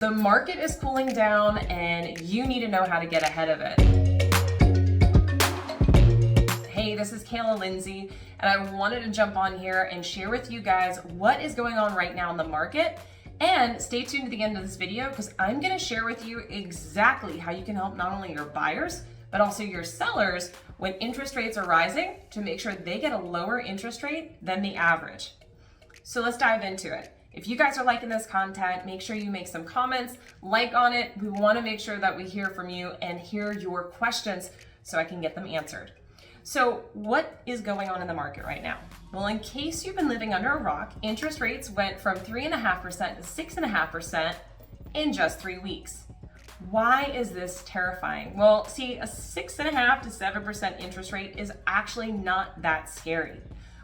The market is cooling down and you need to know how to get ahead of it. Hey, this is Kayla Lindsey, and I wanted to jump on here and share with you guys what is going on right now in the market. And stay tuned to the end of this video because I'm going to share with you exactly how you can help not only your buyers, but also your sellers when interest rates are rising to make sure they get a lower interest rate than the average. So let's dive into it. If you guys are liking this content, make sure you make some comments, like on it. We want to make sure that we hear from you and hear your questions so I can get them answered. So what is going on in the market right now? Well, in case you've been living under a rock, interest rates went from 3.5% to 6.5% in just 3 weeks. Why is this terrifying? Well, see, a 6.5% to 7% interest rate is actually not that scary.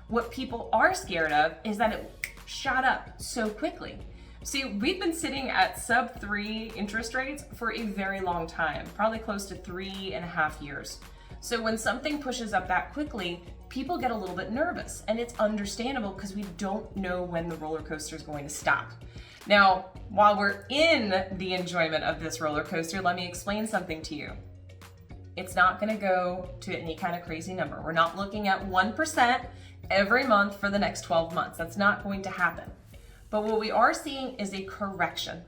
What people are scared of is that it shot up so quickly. See, we've been sitting at sub 3 interest rates for a very long time, probably close to 3.5 years. So when something pushes up that quickly, people get a little bit nervous, and it's understandable because we don't know when the roller coaster is going to stop. Now, while we're in the enjoyment of this roller coaster, let me explain something to you. It's not going to go to any kind of crazy number. We're not looking at 1% every month for the next 12 months. That's not going to happen. But what we are seeing is a correction.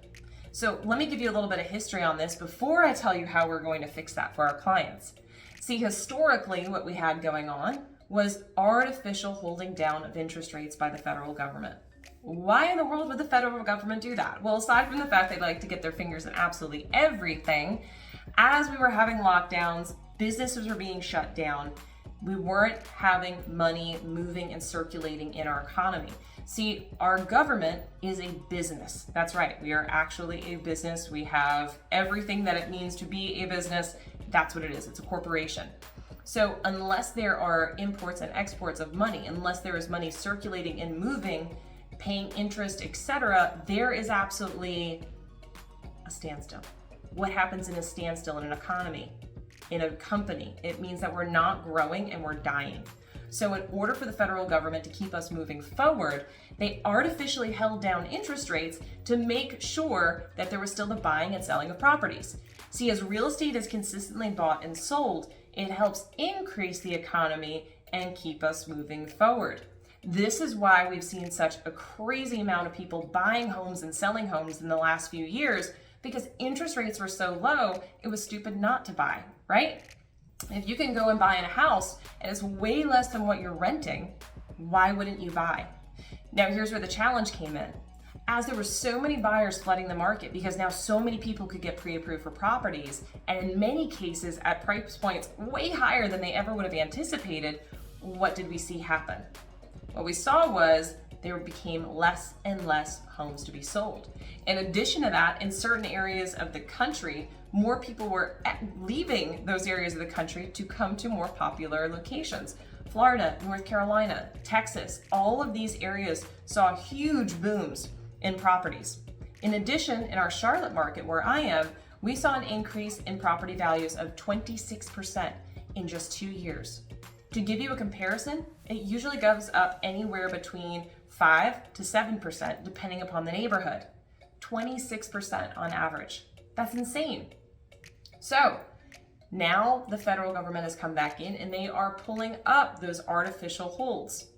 So let me give you a little bit of history on this before I tell you how we're going to fix that for our clients. See, historically, what we had going on was artificial holding down of interest rates by the federal government. Why in the world would the federal government do that? Well, aside from the fact they like to get their fingers in absolutely everything, as we were having lockdowns, businesses were being shut down. We weren't having money moving and circulating in our economy. See, our government is a business. That's right. We are actually a business. We have everything that it means to be a business. That's what it is. It's a corporation. So unless there are imports and exports of money, unless there is money circulating and moving, paying interest, etc., there is absolutely a standstill. What happens in a standstill in an economy? In a company, it means that we're not growing and we're dying. So in order for the federal government to keep us moving forward, they artificially held down interest rates to make sure that there was still the buying and selling of properties. See, as real estate is consistently bought and sold, it helps increase the economy and keep us moving forward. This is why we've seen such a crazy amount of people buying homes and selling homes in the last few years, because interest rates were so low, it was stupid not to buy, right? If you can go and buy in a house and it's way less than what you're renting, why wouldn't you buy? Now, here's where the challenge came in. As there were so many buyers flooding the market because now so many people could get pre-approved for properties, and in many cases at price points way higher than they ever would have anticipated, what did we see happen? What we saw was there became less and less homes to be sold. In addition to that, in certain areas of the country, more people were leaving those areas of the country to come to more popular locations. Florida, North Carolina, Texas, all of these areas saw huge booms in properties. In addition, in our Charlotte market where I am, we saw an increase in property values of 26% in just 2 years. To give you a comparison, it usually goes up anywhere between 5 to 7% depending upon the neighborhood. 26% on average. That's insane. So now the federal government has come back in and they are pulling up those artificial holds.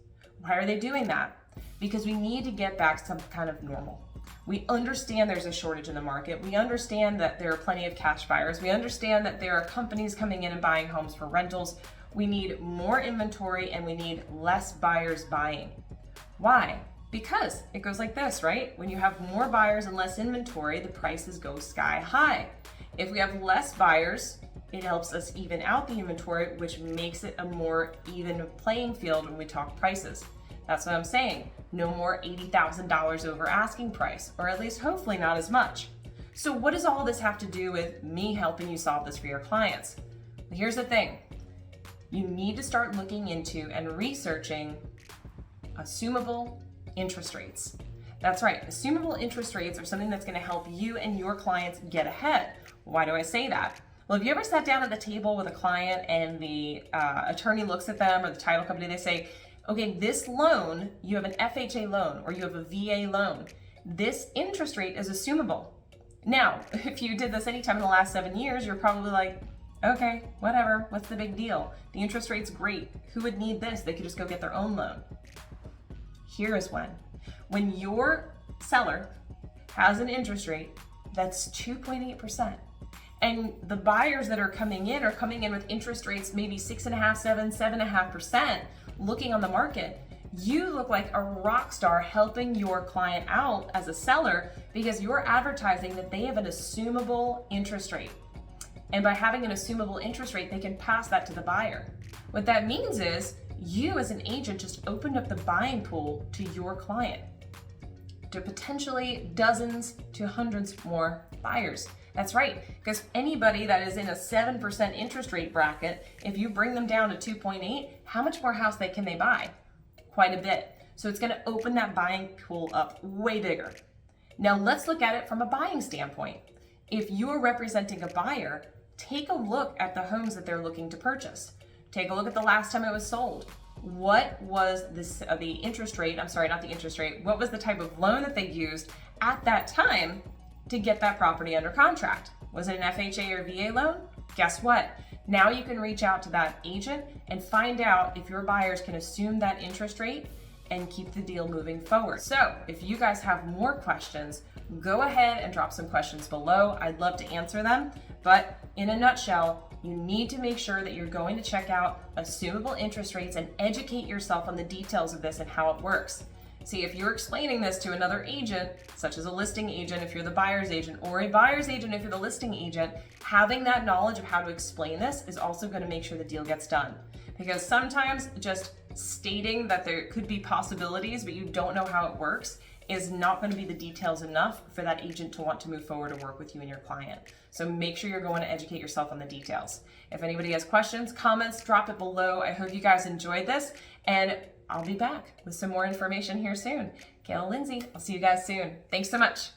Why are they doing that? Because we need to get back to some kind of normal. We understand there's a shortage in the market. We understand that there are plenty of cash buyers. We understand that there are companies coming in and buying homes for rentals. We need more inventory and we need less buyers buying. Why? Because it goes like this, right? When you have more buyers and less inventory, the prices go sky high. If we have less buyers, it helps us even out the inventory, which makes it a more even playing field when we talk prices. That's what I'm saying. No more $80,000 over asking price, or at least hopefully not as much. So what does all this have to do with me helping you solve this for your clients? Well, here's the thing. You need to start looking into and researching assumable interest rates. That's right. Assumable interest rates are something that's going to help you and your clients get ahead. Why do I say that? Well, have you ever sat down at the table with a client and the attorney looks at them, or the title company, they say, okay, this loan, you have an FHA loan or you have a VA loan. This interest rate is assumable. Now, if you did this anytime in the last 7 years, you're probably like, okay, whatever, what's the big deal? The interest rate's great. Who would need this? They could just go get their own loan. Here is when your seller has an interest rate that's 2.8%, and the buyers that are coming in with interest rates maybe 6.5%, 7.5%, looking on the market, you look like a rock star helping your client out as a seller because you're advertising that they have an assumable interest rate. And by having an assumable interest rate, they can pass that to the buyer. What that means is you as an agent just opened up the buying pool to your client, to potentially dozens to hundreds more buyers. That's right, because anybody that is in a 7% interest rate bracket, if you bring them down to 2.8, how much more house can they buy? Quite a bit. So it's going to open that buying pool up way bigger. Now let's look at it from a buying standpoint. If you are representing a buyer, take a look at the homes that they're looking to purchase. Take a look at the last time it was sold. What was the interest rate? I'm sorry, not the interest rate. What was the type of loan that they used at that time to get that property under contract? Was it an FHA or VA loan? Guess what? Now you can reach out to that agent and find out if your buyers can assume that interest rate and keep the deal moving forward. So if you guys have more questions, go ahead and drop some questions below. I'd love to answer them. But in a nutshell, you need to make sure that you're going to check out assumable interest rates and educate yourself on the details of this and how it works. See, if you're explaining this to another agent, such as a listing agent if you're the buyer's agent, or a buyer's agent if you're the listing agent, having that knowledge of how to explain this is also going to make sure the deal gets done. Because sometimes just stating that there could be possibilities, but you don't know how it works, is not going to be the details enough for that agent to want to move forward and work with you and your client. So make sure you're going to educate yourself on the details. If anybody has questions, comments, drop it below. I hope you guys enjoyed this, and I'll be back with some more information here soon. Kaila Lindsey, I'll see you guys soon. Thanks so much.